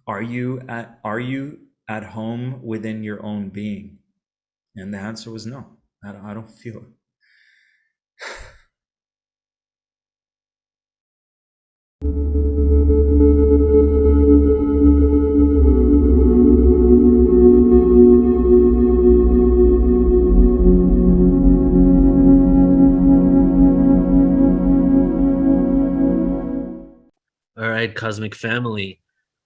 are you at home within your own being? And the answer was no. I don't feel it. All right, Cosmic Family.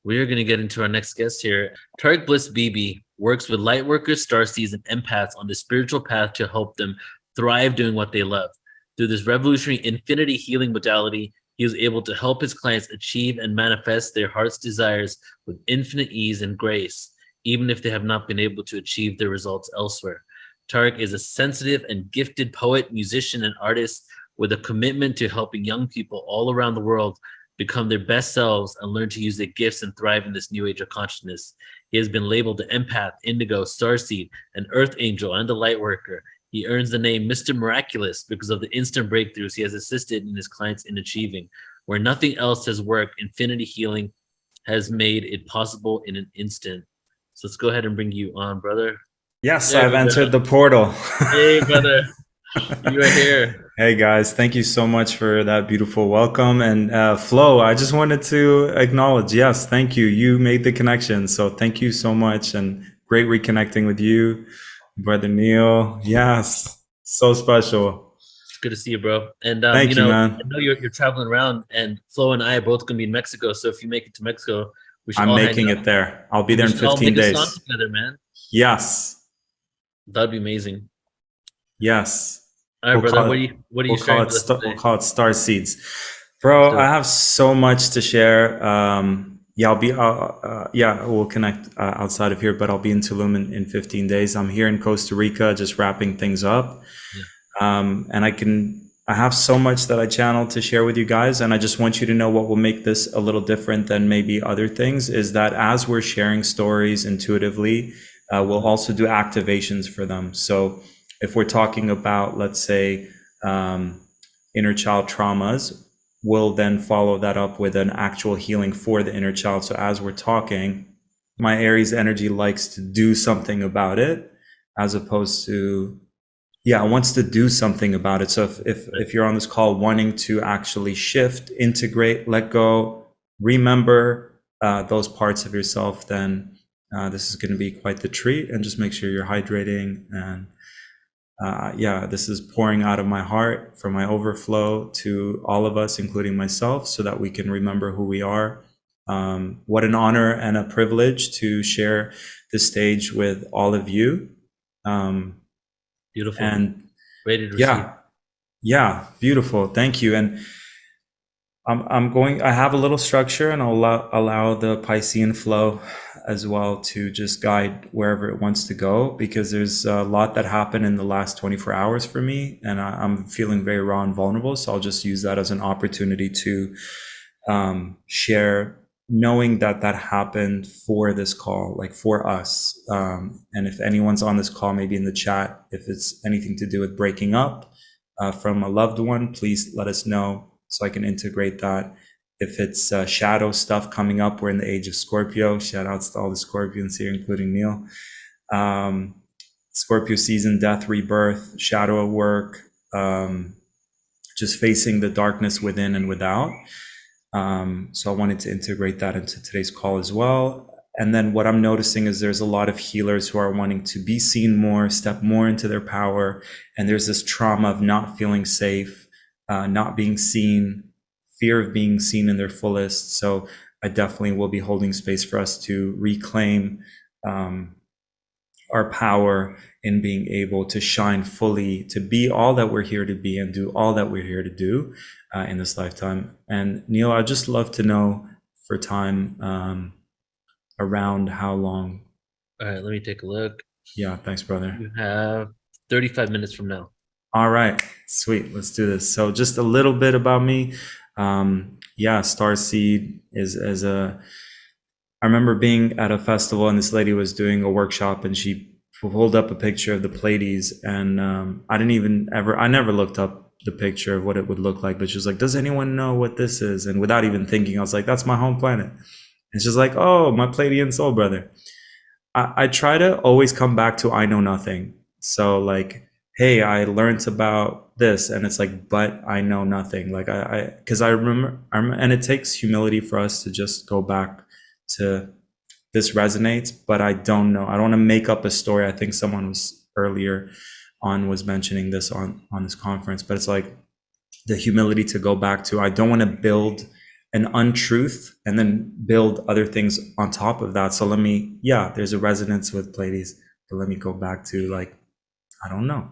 We are going to get into our next guest here. Tariq Bliss BB works with lightworkers, starseeds, and empaths on the spiritual path to help them thrive doing what they love. Through this revolutionary infinity healing modality, he is able to help his clients achieve and manifest their heart's desires with infinite ease and grace, even if they have not been able to achieve their results elsewhere. Tariq is a sensitive and gifted poet, musician, and artist with a commitment to helping young people all around the world become their best selves, and learn to use their gifts and thrive in this new age of consciousness. He has been labeled the empath, indigo, starseed, an earth angel, and a light worker. He earns the name Mr. Miraculous because of the instant breakthroughs he has assisted in his clients in achieving. Where nothing else has worked, infinity healing has made it possible in an instant. So let's go ahead and bring you on, brother. Yes, There I've we entered go. the portal. Hey, brother. You are here. Hey guys, thank you so much for that beautiful welcome. And Flo, I just wanted to acknowledge, yes, thank you. You made the connection. So thank you so much, and great reconnecting with you, Brother Neil. Yes, so special. It's good to see you, bro. And Thank you, I man. know you're traveling around, and Flo and I are both gonna be in Mexico. So if you make it to Mexico, we should I'm all hang making out it there. I'll be and there we in should all 15 make a song days. together, man. Yes, That'd be amazing. yes. All right, We'll brother. call it What are you we'll call sharing it with us we'll today? call it Star Seeds. Let's Bro, do I it. have so much to share. Yeah, I'll be yeah, we'll connect outside of here, but I'll be in Tulum in 15 days. I'm here in Costa Rica just wrapping things up. Yeah. And I have so much that I channel to share with you guys, and I just want you to know what will make this a little different than maybe other things is that as we're sharing stories intuitively, we'll also do activations for them. So if we're talking about, let's say, um, inner child traumas, we'll then follow that up with an actual healing for the inner child. So as we're talking, my Aries energy likes to do something about it, as opposed to, yeah, wants to do something about it. So if you're on this call wanting to actually shift, integrate, let go, remember those parts of yourself, then this is going to be quite the treat. And just make sure you're hydrating. And yeah, this is pouring out of my heart from my overflow to all of us, including myself, so that we can remember who we are. What an honor and a privilege to share the stage with all of you. Um, Beautiful. and Ready to receive. yeah, yeah, beautiful. Thank you. And I have a little structure, and I'll allow the Piscean flow as well to just guide wherever it wants to go, because there's a lot that happened in the last 24 hours for me, and I'm feeling very raw and vulnerable. So I'll just use that as an opportunity to share, knowing that that happened for this call, like for us. And if anyone's on this call, maybe in the chat, if it's anything to do with breaking up from a loved one, please let us know so I can integrate that. If it's shadow stuff coming up, we're in the age of Scorpio. Shout outs to all the Scorpions here, including Neil. Scorpio season, death, rebirth, shadow work, just facing the darkness within and without. So I wanted to integrate that into today's call as well. And then what I'm noticing is there's a lot of healers who are wanting to be seen more, step more into their power. And there's this trauma of not feeling safe, not being seen, fear of being seen in their fullest. So I definitely will be holding space for us to reclaim our power in being able to shine fully, to be all that we're here to be and do all that we're here to do in this lifetime. And Neil, I'd just love to know for time around how long. All right, let me take a look. Yeah, thanks, brother. You have 35 minutes from now. All right, sweet. Let's do this. So just a little bit about me. Yeah, Starseed is a. I remember being at a festival and this lady was doing a workshop and she pulled up a picture of the Pleiades, and I never looked up the picture of what it would look like, but she was like, does anyone know what this is? And without even thinking, I was like, that's my home planet. It's just like, oh, my Pleiadian soul brother. I try to always come back to I know nothing. So like, hey, I learned about this, and it's like, but I know nothing. Like because I remember, and it takes humility for us to just go back to this resonates, but I don't know. I don't want to make up a story. I think someone was earlier on was mentioning this on this conference, but it's like the humility to go back to, I don't want to build an untruth and then build other things on top of that. So let me, yeah, there's a resonance with Pleiades, but let me go back to like, I don't know.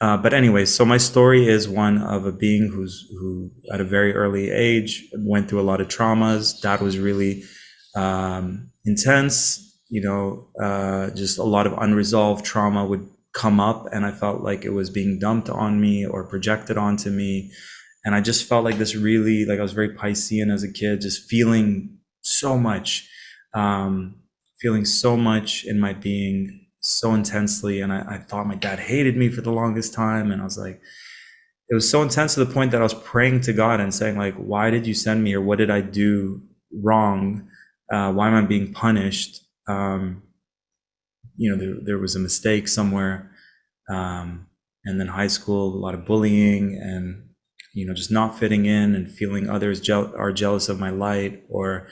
But anyway, so my story is one of a being who at a very early age went through a lot of traumas. Dad was really intense, just a lot of unresolved trauma would come up, and I felt like it was being dumped on me or projected onto me. And I just felt like this really, like I was very Piscean as a kid, just feeling so much in my being so intensely. And I thought my dad hated me for the longest time. And I was like, it was so intense to the point that I was praying to God and saying like, why did you send me? Or what did I do wrong? Why am I being punished? There was a mistake somewhere. And then high school, a lot of bullying and, just not fitting in and feeling others are jealous of my light, or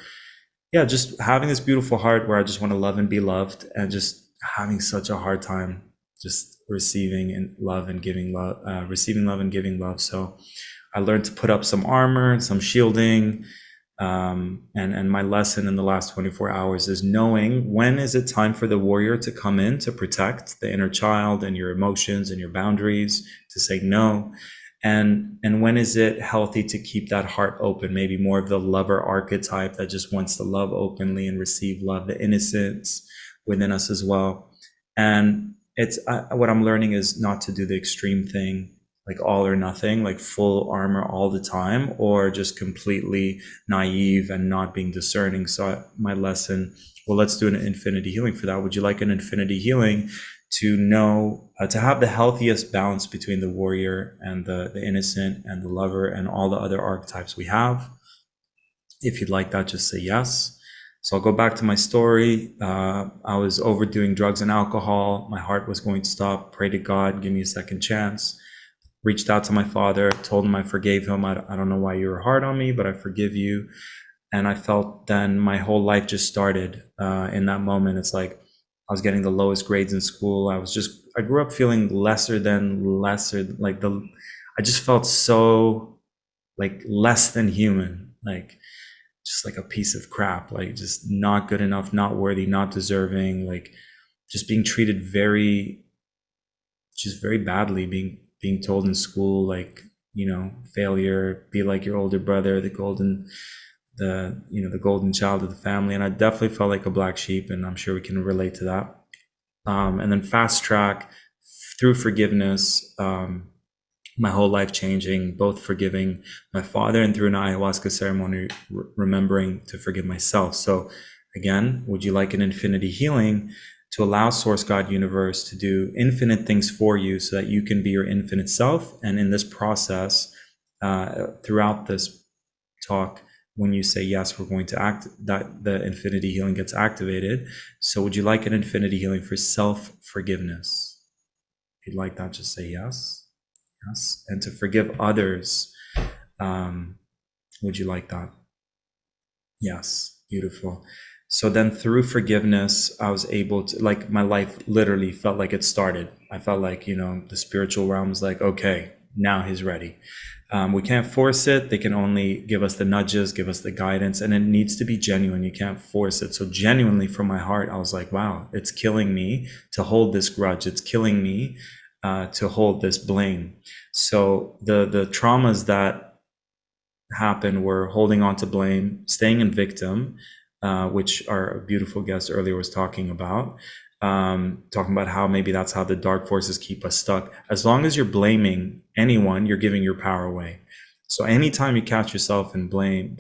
yeah, just having this beautiful heart where I just want to love and be loved, and just having such a hard time just receiving and love and giving love, receiving love and giving love. So I learned to put up some armor, some shielding. And my lesson in the last 24 hours is knowing when is it time for the warrior to come in to protect the inner child and your emotions and your boundaries, to say no. And when is it healthy to keep that heart open, maybe more of the lover archetype that just wants to love openly and receive love, the innocence within us as well. And it's what I'm learning is not to do the extreme thing, like all or nothing, like full armor all the time, or just completely naive and not being discerning. So my lesson, well, let's do an infinity healing for that. Would you like an infinity healing to know, to have the healthiest balance between the warrior and the innocent and the lover and all the other archetypes we have? If you'd like that, just say yes. So I'll go back to my story. I was overdoing drugs and alcohol. My heart was going to stop. Pray to God, give me a second chance. Reached out to my father, told him I forgave him. I don't know why you were hard on me, but I forgive you. And I felt then my whole life just started in that moment. It's like I was getting the lowest grades in school. I grew up feeling lesser, I just felt so like less than human, like just like a piece of crap, like just not good enough, not worthy, not deserving, like just being treated just very badly, being told in school, like, failure, be like your older brother, the golden child of the family. And I definitely felt like a black sheep, and I'm sure we can relate to that. And then fast track through forgiveness, my whole life changing, both forgiving my father and through an ayahuasca ceremony, remembering to forgive myself. So again, would you like an infinity healing to allow Source God Universe to do infinite things for you so that you can be your infinite self? And in this process, throughout this talk, when you say yes, we're going to act, that the infinity healing gets activated. So would you like an infinity healing for self-forgiveness? If you'd like that, just say yes. Yes. And to forgive others, would you like that? Yes. Beautiful. So then through forgiveness, I was able to, like, my life literally felt like it started. I felt like, the spiritual realm was like, okay, now he's ready. We can't force it. They can only give us the nudges, give us the guidance, and it needs to be genuine. You can't force it. So genuinely from my heart, I was like, wow, it's killing me to hold this grudge. It's killing me to hold this blame. So the traumas that happened were holding on to blame, staying in victim, which our beautiful guest earlier was talking about how maybe that's how the dark forces keep us stuck. As long as you're blaming anyone, you're giving your power away. So anytime you catch yourself in blame,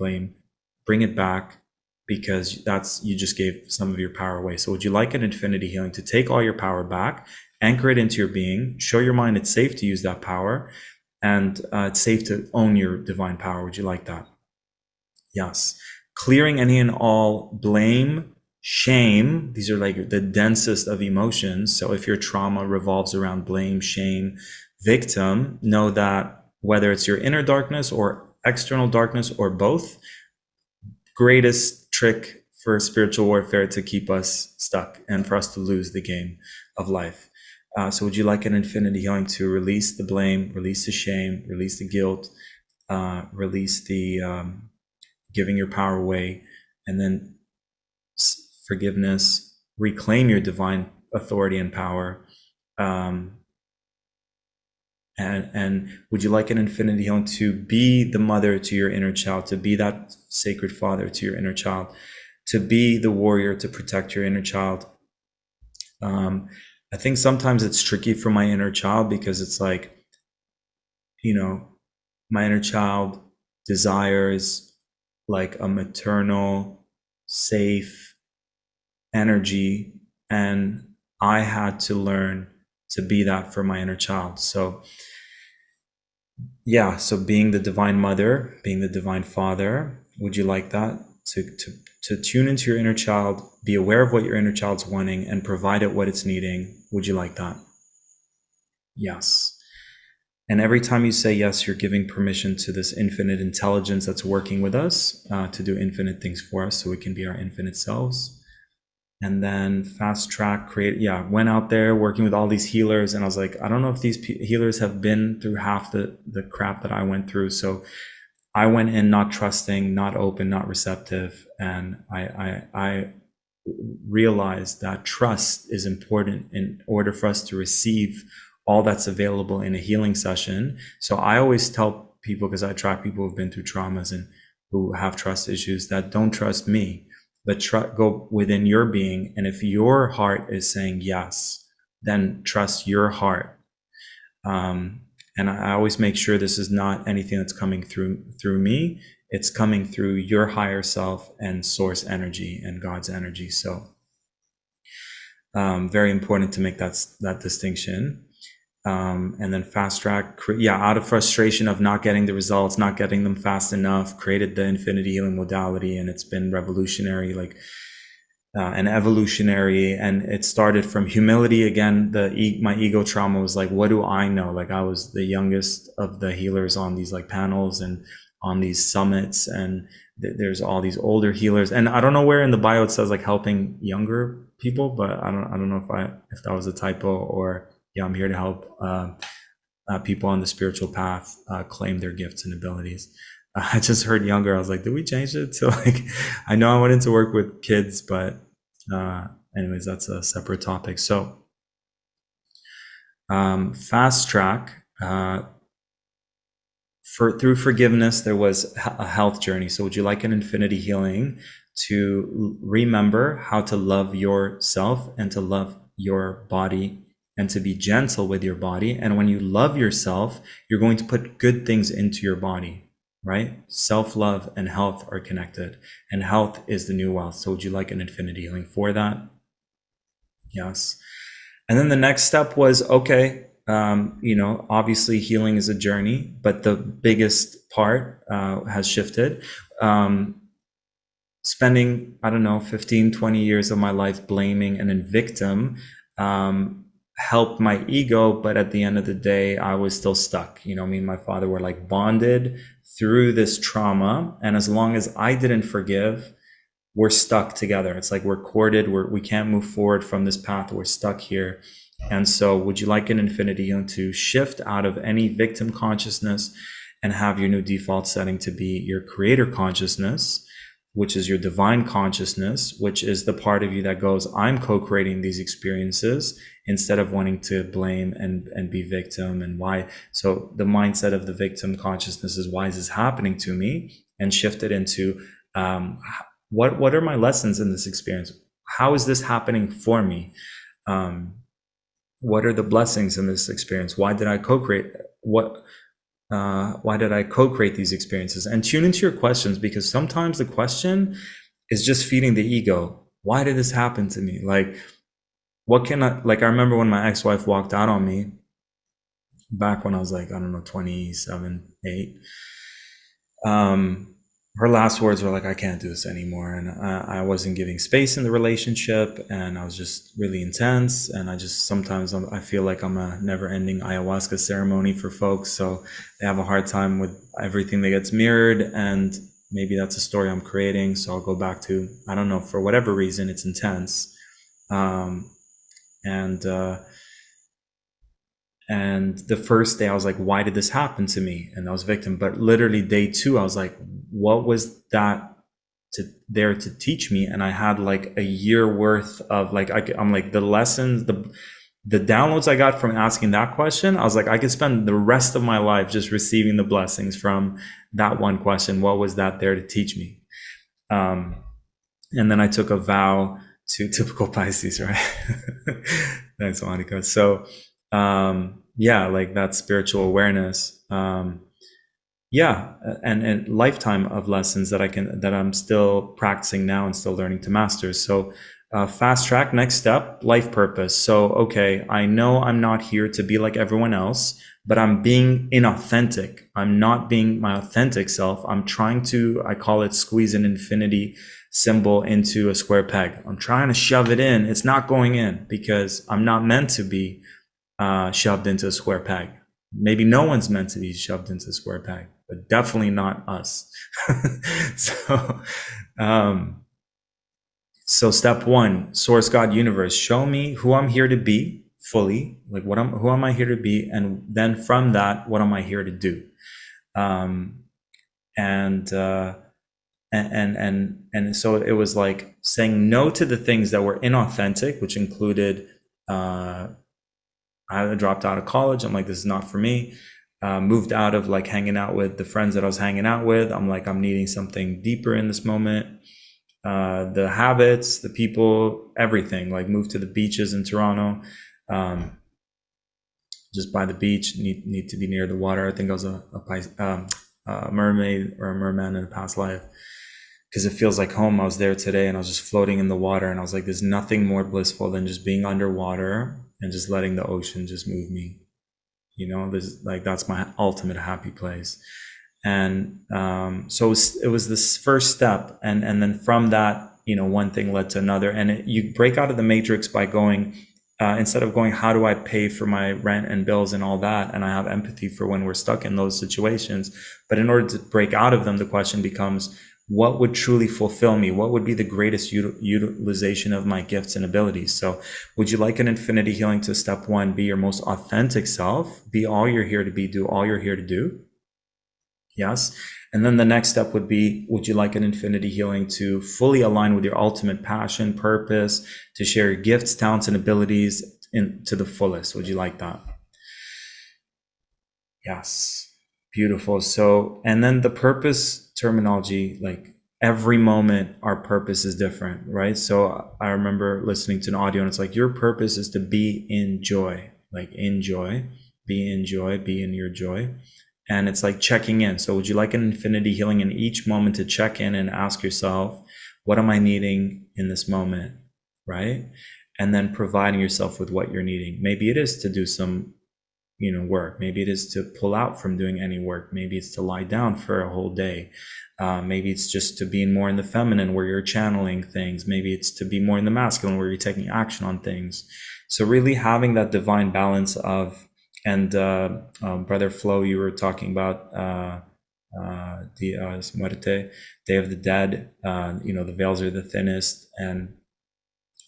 bring it back, because you just gave some of your power away. So would you like an infinity healing to take all your power back, anchor it into your being, show your mind it's safe to use that power, and it's safe to own your divine power? Would you like that? Yes. clearing any and all blame, shame. These are like the densest of emotions. So if your trauma revolves around blame, shame, victim, know that whether it's your inner darkness or external darkness or both, greatest trick for spiritual warfare to keep us stuck and for us to lose the game of life. So would you like an infinity healing to release the blame, release the shame, release the guilt, release the giving your power away, and then forgiveness, reclaim your divine authority and power. And would you like an infinity healing to be the mother to your inner child, to be that sacred father to your inner child, to be the warrior to protect your inner child? I think sometimes it's tricky for my inner child because it's like, my inner child desires like a maternal, safe energy, and I had to learn to be that for my inner child. So yeah, so being the divine mother, being the divine father, would you like that? To tune into your inner child, be aware of what your inner child's wanting, and provide it what it's needing. Would you like that? Yes. And every time you say yes, you're giving permission to this infinite intelligence that's working with us to do infinite things for us so we can be our infinite selves. And then fast track, went out there working with all these healers. And I was like, I don't know if these healers have been through half the crap that I went through. So I went in not trusting, not open, not receptive. And I realized that trust is important in order for us to receive all that's available in a healing session. So I always tell people, because I attract people who've been through traumas and who have trust issues, that don't trust me, but go within your being. And if your heart is saying yes, then trust your heart. And I always make sure this is not anything that's coming through me. It's coming through your higher self and source energy and God's energy. So very important to make that distinction. And then fast track, out of frustration of not getting the results, not getting them fast enough, created the infinity healing modality, and it's been revolutionary, and evolutionary. And it started from humility. Again, my ego trauma was like, what do I know? Like I was the youngest of the healers on these like panels and on these summits, and there's all these older healers. And I don't know where in the bio it says like helping younger people, but I don't know if that was a typo or. Yeah, I'm here to help people on the spiritual path claim their gifts and abilities. I just heard younger. I was like, did we change it to like? I know I went into work with kids, but anyways, that's a separate topic. So fast track. Through forgiveness, there was a health journey. So would you like an infinity healing to remember how to love yourself and to love your body and to be gentle with your body? And when you love yourself, you're going to put good things into your body, right? Self-love and health are connected, and health is the new wealth. So would you like an infinity healing for that? Yes. And then the next step was, okay, obviously healing is a journey, but the biggest part has shifted. Spending, 15, 20 years of my life blaming and in victim helped my ego, but at the end of the day, I was still stuck. Me and my father were like bonded through this trauma. And as long as I didn't forgive, we're stuck together. It's like we're corded, we can't move forward from this path. We're stuck here. And so would you like an infinity healing to shift out of any victim consciousness and have your new default setting to be your creator consciousness, which is your divine consciousness, which is the part of you that goes, I'm co-creating these experiences instead of wanting to blame and be victim and why. So the mindset of the victim consciousness is, why is this happening to me? And shift it into, what are my lessons in this experience? How is this happening for me? What are the blessings in this experience? Why did I co-create? Why did I co-create these experiences? And tune into your questions, because sometimes the question is just feeding the ego. Why did this happen to me? Like, I remember when my ex-wife walked out on me back when I was like, 27, 8. her last words were like, I can't do this anymore. And I wasn't giving space in the relationship, and I was just really intense. And I just sometimes I feel like I'm a never ending ayahuasca ceremony for folks. So they have a hard time with everything that gets mirrored. And maybe that's a story I'm creating. So I'll go back to, I don't know, for whatever reason, it's intense. Um, and, uh, and the first day I was like, why did this happen to me? And I was victim. But literally day two, I was like, what was that there to teach me? And I had like a year worth of like, I'm like the lessons, the downloads I got from asking that question. I was like, I could spend the rest of my life just receiving the blessings from that one question. What was that there to teach me? And then I took a vow to typical Pisces, right? Thanks, Monica. So, yeah, like that spiritual awareness. Yeah, and lifetime of lessons that I'm still practicing now and still learning to master. So, fast track, next step, life purpose. So, okay, I know I'm not here to be like everyone else, but I'm being inauthentic. I'm not being my authentic self. I'm trying to, I call it squeeze an infinity symbol into a square peg. I'm trying to shove it in. It's not going in because I'm not meant to be shoved into a square peg. Maybe no one's meant to be shoved into a square peg, but definitely not us. so, um, so step one, source, God, universe, show me who I'm here to be fully, like who am I here to be? And then from that, what am I here to do? Um, and, uh, and so it was like saying no to the things that were inauthentic, which included, I dropped out of college. I'm like, this is not for me. Moved out of like hanging out with the friends that I was hanging out with. I'm like, I'm needing something deeper in this moment. The habits, the people, everything. Like moved to the beaches in Toronto. Just by the beach, need to be near the water. I think I was a mermaid or a merman in a past life, because it feels like home. I was there today and I was just floating in the water, and I was like, there's nothing more blissful than just being underwater and just letting the ocean just move me. There's like, that's my ultimate happy place. And so it was this first step, and then from that, one thing led to another, and you break out of the matrix by going, instead of going, how do I pay for my rent and bills and all that? And I have empathy for when we're stuck in those situations. But in order to break out of them, the question becomes, what would truly fulfill me? What would be the greatest utilization of my gifts and abilities? So would you like an infinity healing to step one, be your most authentic self, be all you're here to be, do all you're here to do? Yes. And then the next step would be, would you like an infinity healing to fully align with your ultimate passion, purpose, to share your gifts, talents, and abilities to the fullest? Would you like that? Yes. Beautiful. So, and then the purpose terminology, like every moment, our purpose is different, right? So I remember listening to an audio and it's like, your purpose is to be in joy, like enjoy, be in joy, be in your joy. And it's like checking in. So would you like an infinity healing in each moment to check in and ask yourself, what am I needing in this moment? Right. And then providing yourself with what you're needing. Maybe it is to do some work. Maybe it is to pull out from doing any work. Maybe it's to lie down for a whole day. Maybe it's just to be more in the feminine where you're channeling things. Maybe it's to be more in the masculine where you're taking action on things. So really having that divine balance of, and Brother Flo, you were talking about the Muerte, Day of the Dead. The veils are the thinnest, and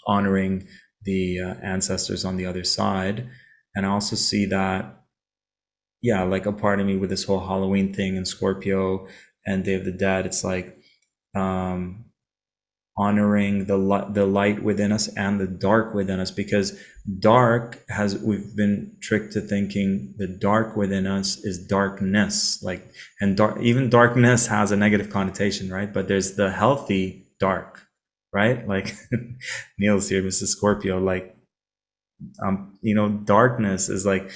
honoring the ancestors on the other side. And I also see that, yeah, like a part of me with this whole Halloween thing and Scorpio and Day of the Dead, it's like honoring the light within us and the dark within us, because we've been tricked to thinking the dark within us is darkness, like, and even darkness has a negative connotation, right? But there's the healthy dark, right? Like Neil's here, Mrs. Scorpio, like, darkness is like,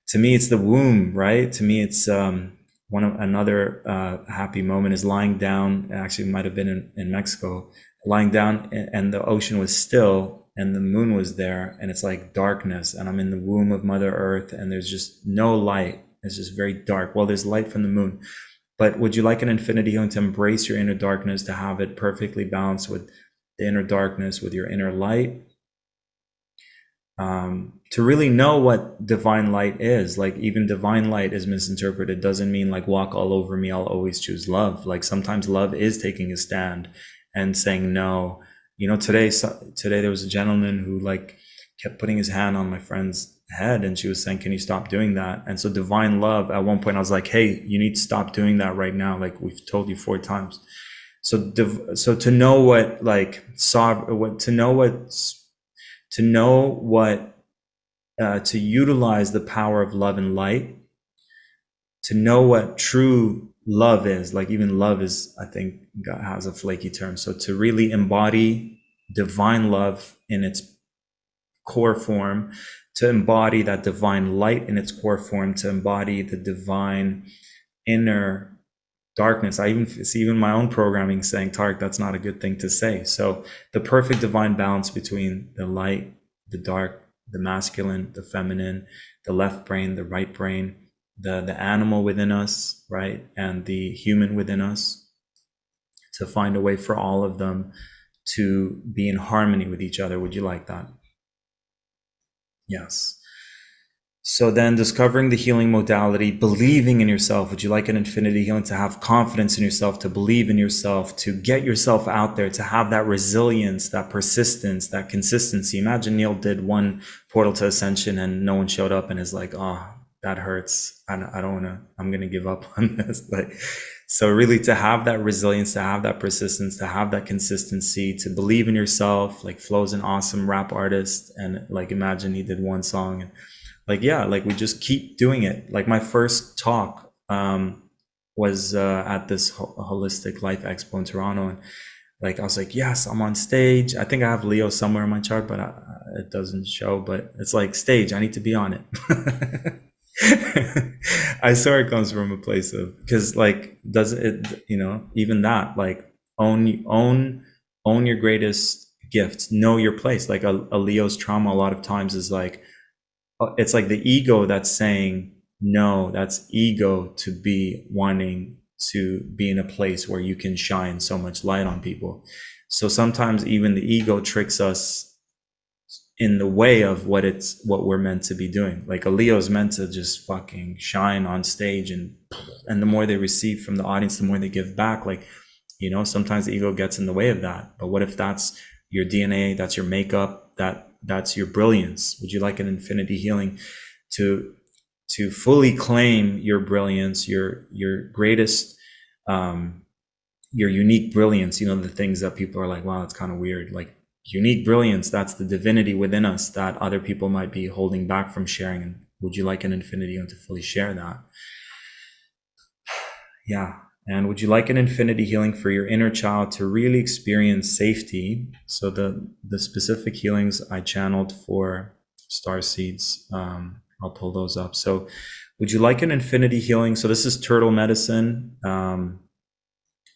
to me, it's the womb, right? To me, it's another happy moment is lying down. Actually, it might have been in Mexico, lying down, and the ocean was still, and the moon was there, and it's like darkness, and I'm in the womb of Mother Earth, and there's just no light. It's just very dark. Well, there's light from the moon, But would you like an infinity healing to embrace your inner darkness, to have it perfectly balanced with the inner darkness, with your inner light? To really know what divine light is. Like, even divine light is misinterpreted. Doesn't mean like walk all over me, I'll always choose love. Like, sometimes love is taking a stand and saying no. You know, today there was a gentleman who like kept putting his hand on my friend's head, and she was saying, can you stop doing that? And so divine love, at one point I was like, hey, you need to stop doing that right now, like we've told you 4 times. So to know what like what to know what to utilize the power of love and light, to know what true love is. Like, even love is, I think, God has a flaky term. So to really embody divine love in its core form, to embody that divine light in its core form, to embody the divine inner darkness. I even see even my own programming saying, Tarek, that's not a good thing to say. So the perfect divine balance between the light, the dark, the masculine, the feminine, the left brain, the right brain, the animal within us, right, and the human within us, to find a way for all of them to be in harmony with each other. Would you like that? Yes. So then, discovering the healing modality, believing in yourself. Would you like an infinity healing to have confidence in yourself, to believe in yourself, to get yourself out there, to have that resilience, that persistence, that consistency? Imagine Neil did one portal to Ascension and no one showed up and is like, oh, that hurts. I don't want to, I'm going to give up on this. Like, so really to have that resilience, to have that persistence, to have that consistency, to believe in yourself. Like, Flo's an awesome rap artist, and like, imagine he did one song and like, yeah, like we just keep doing it. Like, my first talk was at this holistic life expo in Toronto, and like I was like, yes, I'm on stage. I think I have Leo somewhere in my chart, but it doesn't show. But it's like, stage, I need to be on it. I swear it comes from a place of, because like, does it, you know, even that, like, own your greatest gifts, know your place. Like a Leo's trauma a lot of times is like, it's like the ego that's saying no. That's ego to be wanting to be in a place where you can shine so much light on people. So sometimes even the ego tricks us in the way of what we're meant to be doing. Like, a Leo's meant to just fucking shine on stage, and the more they receive from the audience, the more they give back. Like, you know, sometimes the ego gets in the way of that. But what if that's your DNA, that's your makeup, that's your brilliance? Would you like an infinity healing to fully claim your brilliance, your greatest, your unique brilliance? You know, the things that people are like, wow, that's kind of weird. Like, unique brilliance, that's the divinity within us that other people might be holding back from sharing. And would you like an infinity healing to fully share that? Yeah. And would you like an infinity healing for your inner child to really experience safety? So the specific healings I channeled for star seeds, I'll pull those up. So would you like an infinity healing? So this is turtle medicine.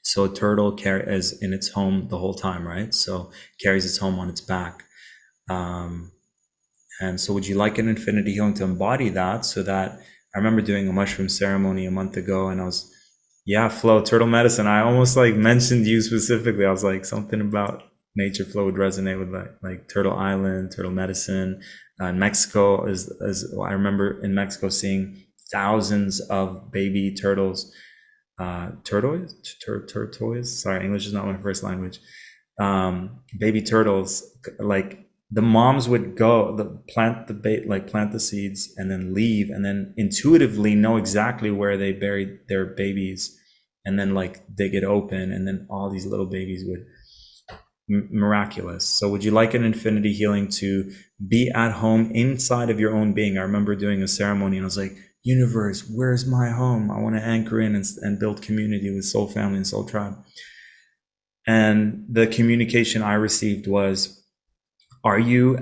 So a turtle is in its home the whole time, right? So carries its home on its back. And so would you like an infinity healing to embody that? So that, I remember doing a mushroom ceremony a month ago, and I was, yeah, Flo, turtle medicine. I almost like mentioned you specifically. I was like, something about nature flow would resonate with like Turtle Island, turtle medicine. In Mexico, I remember in Mexico seeing thousands of baby turtles, tortoise. Sorry, English is not my first language. Baby turtles, like, the moms would go plant the seeds and then leave, and then intuitively know exactly where they buried their babies, and then like dig it open, and then all these little babies would, miraculous. So would you like an infinity healing to be at home inside of your own being? I remember doing a ceremony and I was like, universe, where's my home? I want to anchor in and build community with soul family and soul tribe. And the communication I received was, are you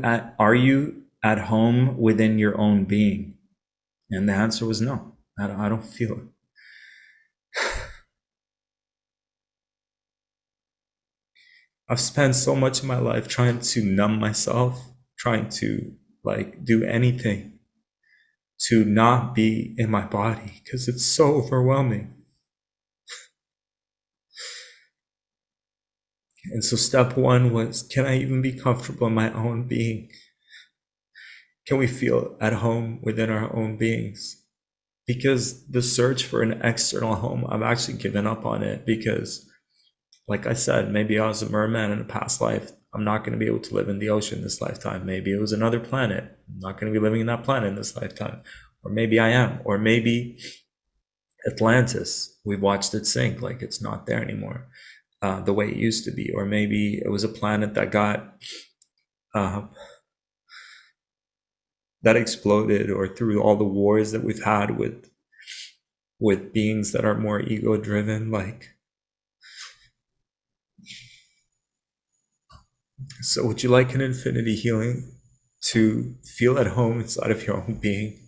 at home within your own being? And the answer was no. I don't feel it. I've spent so much of my life trying to numb myself, trying to like do anything to not be in my body, because it's so overwhelming. And so step one was, can I even be comfortable in my own being? Can we feel at home within our own beings? Because the search for an external home, I've actually given up on it because, like I said, maybe I was a merman in a past life. I'm not going to be able to live in the ocean this lifetime. Maybe it was another planet. I'm not going to be living in that planet in this lifetime. Or maybe I am. Or maybe Atlantis, we've watched it sink, like it's not there anymore, the way it used to be. Or maybe it was a planet that got uh, that exploded, or through all the wars that we've had with beings that are more ego driven. Like, so would you like an infinity healing to feel at home inside of your own being,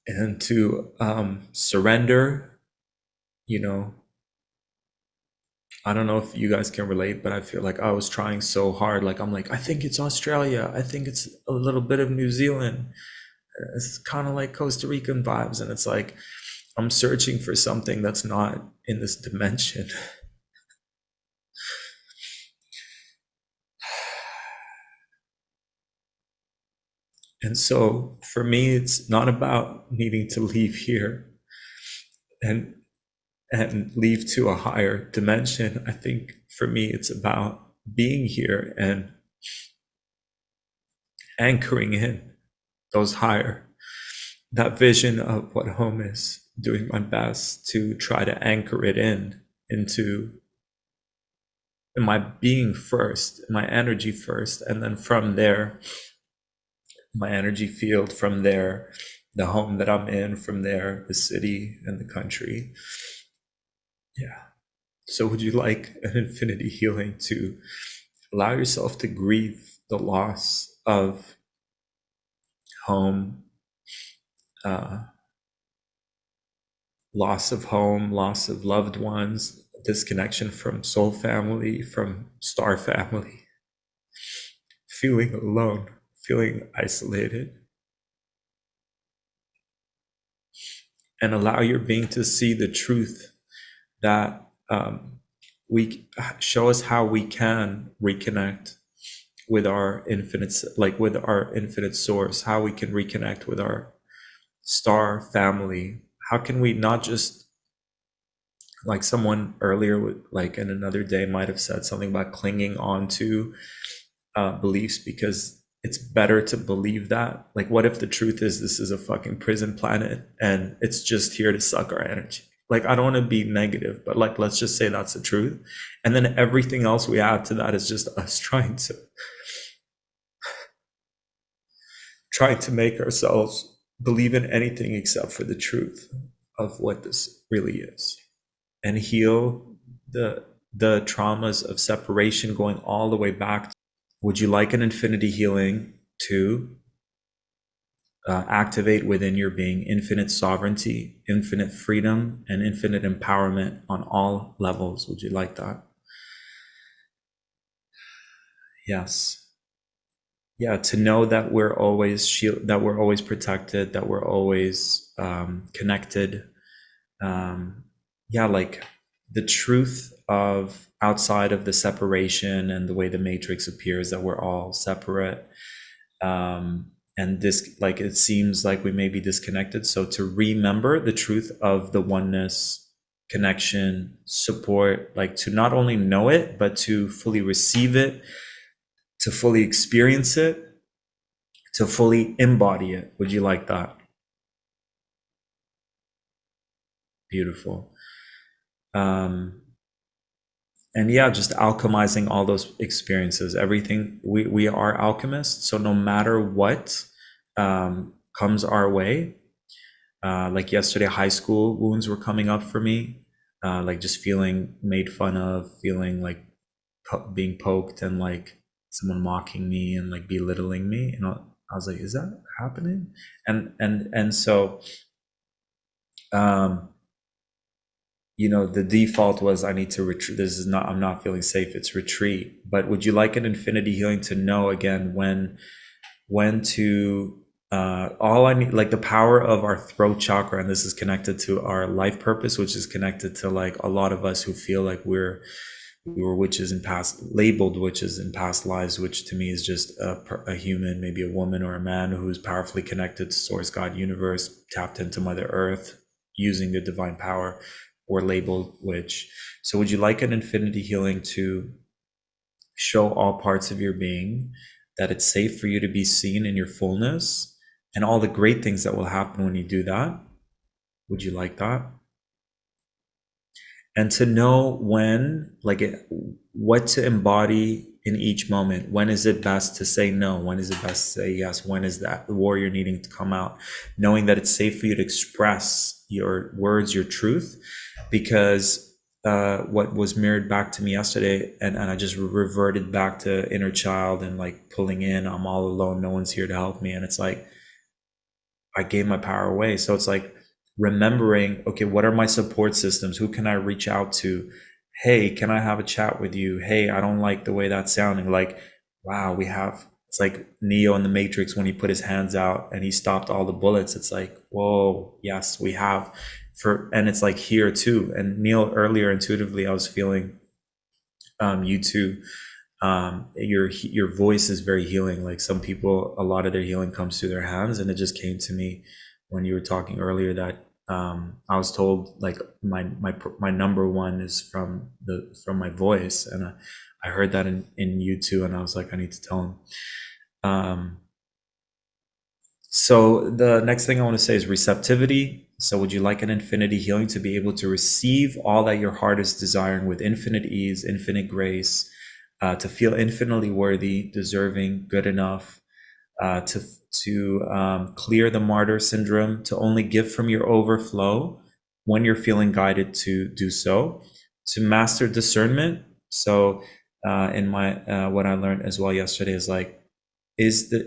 and to surrender? You know, I don't know if you guys can relate, but I feel like I was trying so hard. Like, I'm like, I think it's Australia. I think it's a little bit of New Zealand. It's kind of like Costa Rican vibes. And it's like, I'm searching for something that's not in this dimension. And so for me, it's not about needing to leave here and leave to a higher dimension. I think for me, it's about being here and anchoring in those higher, that vision of what home is, doing my best to try to anchor it into my being first, my energy first, and then from there, my energy field, from there, the home that I'm in, from there, the city and the country. Yeah. So would you like an infinity healing to allow yourself to grieve the loss of home, uh, loss of home, loss of loved ones, disconnection from soul family, from star family, feeling alone, feeling isolated, and allow your being to see the truth that we show us how we can reconnect with our infinite, like with our infinite source, how we can reconnect with our star family. How can we not just, like someone earlier, like in another day, might have said something about clinging on to beliefs because it's better to believe that. Like, what if the truth is this is a fucking prison planet and it's just here to suck our energy? Like, I don't want to be negative, but like, let's just say that's the truth. And then everything else we add to that is just us trying to make ourselves believe in anything except for the truth of what this really is, and heal the traumas of separation going all the way back. Would you like an infinity healing to activate within your being infinite sovereignty, infinite freedom, and infinite empowerment on all levels? Would you like that? Yes. Yeah, to know that we're always that we're always protected, that we're always connected. Yeah, like the truth of outside of the separation and the way the matrix appears, that we're all separate. And this, like, it seems like we may be disconnected. So to remember the truth of the oneness, connection, support, like to not only know it, but to fully receive it, to fully experience it, to fully embody it. Would you like that? Beautiful. And yeah, just alchemizing all those experiences. Everything, we are alchemists. So no matter what comes our way, like yesterday, high school wounds were coming up for me, like just feeling made fun of, feeling like being poked, and like someone mocking me and like belittling me. And I was like, is that happening? And so um the default was, I need to retreat. This is not, I'm not feeling safe. It's retreat. But would you like an infinity healing to know again when to All I need, like the power of our throat chakra, and this is connected to our life purpose, which is connected to like a lot of us who feel like we were witches in past, labeled witches in past lives, which to me is just a human, maybe a woman or a man who's powerfully connected to source, God, universe, tapped into Mother Earth, using the divine power, or labeled witch. So would you like an infinity healing to show all parts of your being that it's safe for you to be seen in your fullness and all the great things that will happen when you do that? Would you like that? And to know when, like, what to embody in each moment. When is it best to say no? When is it best to say yes? When is that warrior needing to come out? Knowing that it's safe for you to express your words, your truth, because what was mirrored back to me yesterday, and I just reverted back to inner child and like pulling in, I'm all alone, no one's here to help me. And it's like, I gave my power away. So it's like remembering, okay, what are my support systems? Who can I reach out to? Hey, can I have a chat with you? Hey, I don't like the way that's sounding. Like, wow, we have, it's like Neo in the Matrix when he put his hands out and he stopped all the bullets. It's like, whoa, yes, we have and it's like here too. And Neil, earlier intuitively, I was feeling you too. Your voice is very healing. Like some people, a lot of their healing comes through their hands, and it just came to me when you were talking earlier that I was told like my number one is from my voice, and I heard that in you too, and I was like, I need to tell him. So the next thing I want to say is receptivity. So would you like an infinity healing to be able to receive all that your heart is desiring with infinite ease, infinite grace, to feel infinitely worthy, deserving, good enough, to clear the martyr syndrome, to only give from your overflow when you're feeling guided to do so, to master discernment. So in my what I learned as well yesterday is like, is that,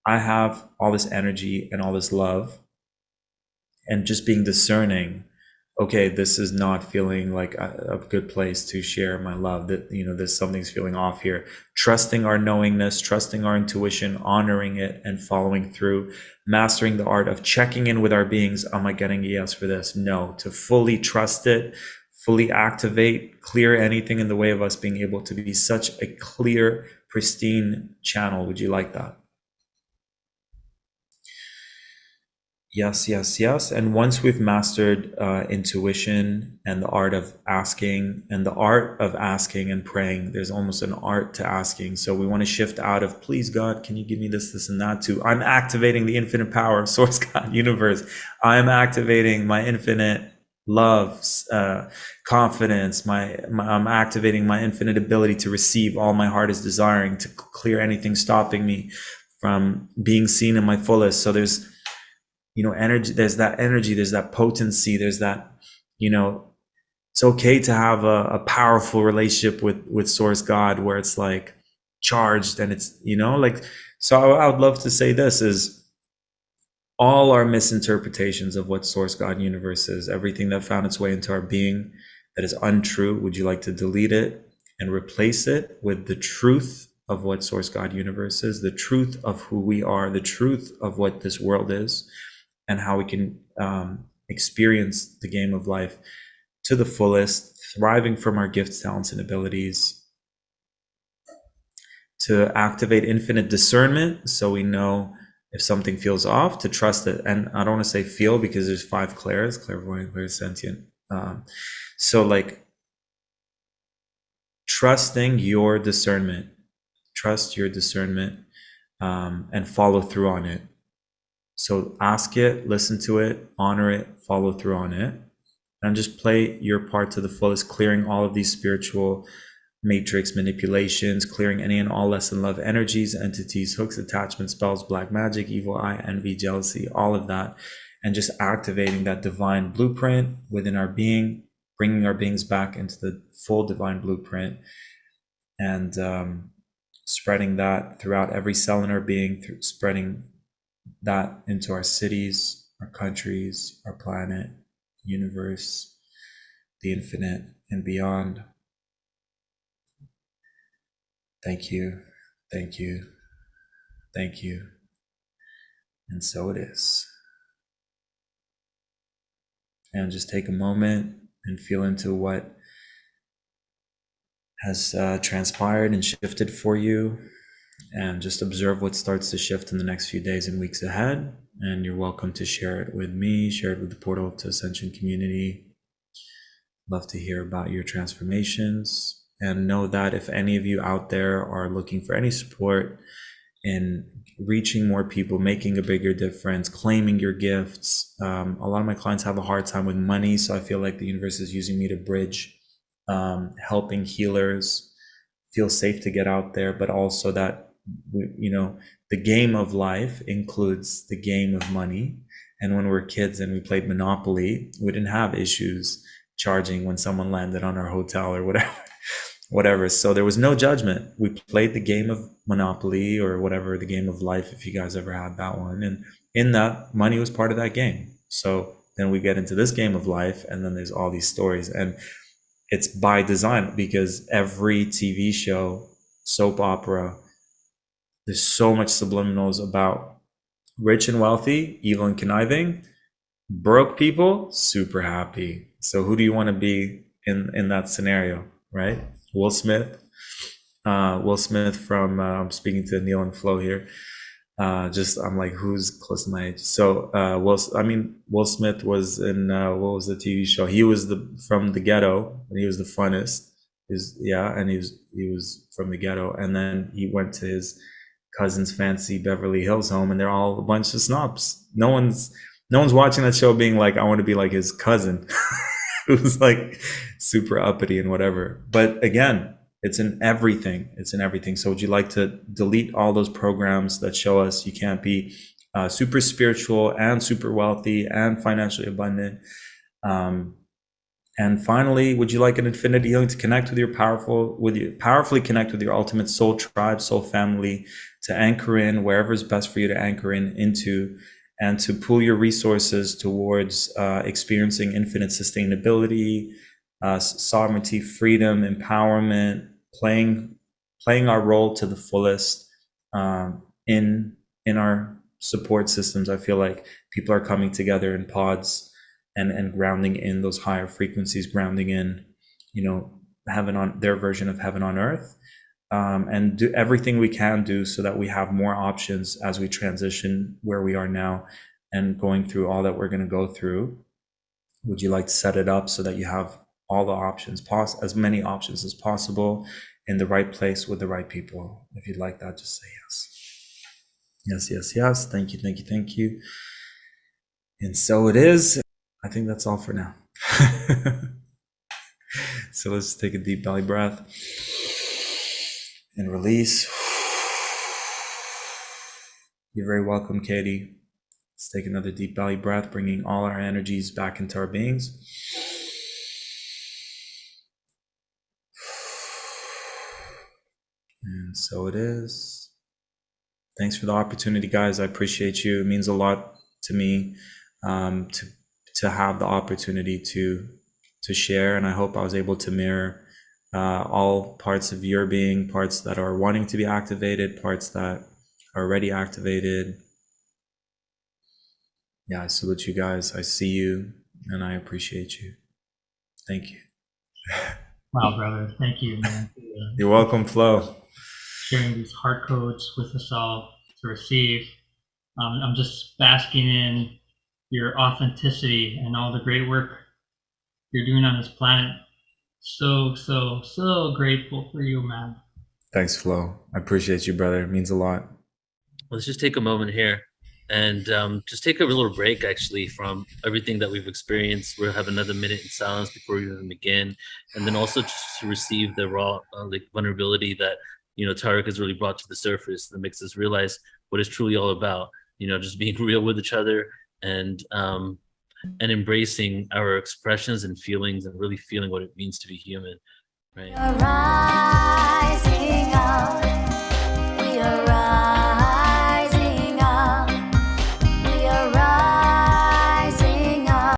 I have all this energy and all this love, and just being discerning, okay, this is not feeling like a good place to share my love, that, there's something's feeling off here. Trusting our knowingness, trusting our intuition, honoring it and following through, mastering the art of checking in with our beings. Am I getting a yes for this? No. To fully trust it, fully activate, clear anything in the way of us being able to be such a clear, pristine channel. Would you like that? Yes, yes, yes. And once we've mastered intuition and the art of asking, and the art of asking and praying, there's almost an art to asking. So we want to shift out of, please God, can you give me this, and that, to I'm activating the infinite power of source, God, universe. I'm activating my infinite love, confidence, I'm activating my infinite ability to receive all my heart is desiring, to clear anything stopping me from being seen in my fullest. So there's, energy, there's that potency, there's that, it's okay to have a powerful relationship with source God, where it's like charged, and it's, like, so I would love to say this is all our misinterpretations of what source God universe is, everything that found its way into our being that is untrue, would you like to delete it and replace it with the truth of what source God universe is, the truth of who we are, the truth of what this world is, and how we can experience the game of life to the fullest, thriving from our gifts, talents, and abilities, to activate infinite discernment so we know if something feels off, to trust it. And I don't want to say feel, because there's 5 clairs: clairvoyant, clairsentient. So like trusting your discernment, trust your discernment, and follow through on it. So ask it, listen to it, honor it, follow through on it, and just play your part to the fullest, clearing all of these spiritual matrix manipulations, clearing any and all less than love energies, entities, hooks, attachments, spells, black magic, evil eye, envy, jealousy, all of that, and just activating that divine blueprint within our being, bringing our beings back into the full divine blueprint, and spreading that throughout every cell in our being, spreading that into our cities, our countries, our planet, universe, the infinite, and beyond. Thank you. Thank you. Thank you. And so it is. And just take a moment and feel into what has transpired and shifted for you, and just observe what starts to shift in the next few days and weeks ahead. And you're welcome to share it with me, share it with the Portal to Ascension community. Love to hear about your transformations, and know that if any of you out there are looking for any support in reaching more people, making a bigger difference, claiming your gifts. A lot of my clients have a hard time with money, so I feel like the universe is using me to bridge, helping healers feel safe to get out there, but also that, the game of life includes the game of money. And when we were kids and we played Monopoly, we didn't have issues charging when someone landed on our hotel or whatever. So there was no judgment. We played the game of Monopoly, or whatever, the game of life, if you guys ever had that one. And in that, money was part of that game. So then we get into this game of life, and then there's all these stories. And it's by design, because every TV show, soap opera, there's so much subliminals about rich and wealthy, evil and conniving, broke people, super happy. So who do you want to be in that scenario, right? Will Smith. Will Smith from, I'm speaking to Neil and Flo here. I'm like, who's close to my age? So Will Smith was in, what was the TV show? He was from the ghetto, and he was the funnest. And he was from the ghetto, and then he went to his cousin's fancy Beverly Hills home, and they're all a bunch of snobs. No one's watching that show being like, I want to be like his cousin. Who's like super uppity and whatever. But again, it's in everything. It's in everything. So would you like to delete all those programs that show us you can't be super spiritual and super wealthy and financially abundant? And finally, would you like an infinity healing to connect with your powerfully connect with your ultimate soul tribe, soul family, to anchor in wherever is best for you to anchor into, and to pool your resources towards experiencing infinite sustainability, sovereignty, freedom, empowerment, playing our role to the fullest in our support systems. I feel like people are coming together in pods and grounding in those higher frequencies, grounding in, heaven on their version of heaven on earth. And do everything we can do so that we have more options as we transition where we are now and going through all that we're going to go through. Would you like to set it up so that you have all the options, as many options as possible, in the right place with the right people? If you'd like that, just say yes. Yes, yes, yes. Thank you, thank you, thank you. And so it is. I think that's all for now. So let's take a deep belly breath and release. You're very welcome, Katie. Let's take another deep belly breath, bringing all our energies back into our beings. And so it is. Thanks for the opportunity, guys. I appreciate you. It means a lot to me to have the opportunity to share, and I hope I was able to mirror all parts of your being, parts that are wanting to be activated, parts that are already activated. Yeah, I salute you guys. I see you, and I appreciate you. Thank you. Wow, brother. Thank you, man. You're welcome, Flo. Sharing these heart codes with us all to receive. I'm just basking in your authenticity and all the great work you're doing on this planet. So grateful for you, man. Thanks, Flo. I appreciate you, brother. It means a lot. Let's just take a moment here and just take a little break, actually, from everything that we've experienced. We'll have another minute in silence before we even begin, and then also just to receive the raw vulnerability that Tariq has really brought to the surface, that makes us realize what it's truly all about. Just being real with each other and embracing our expressions and feelings, and really feeling what it means to be human, right?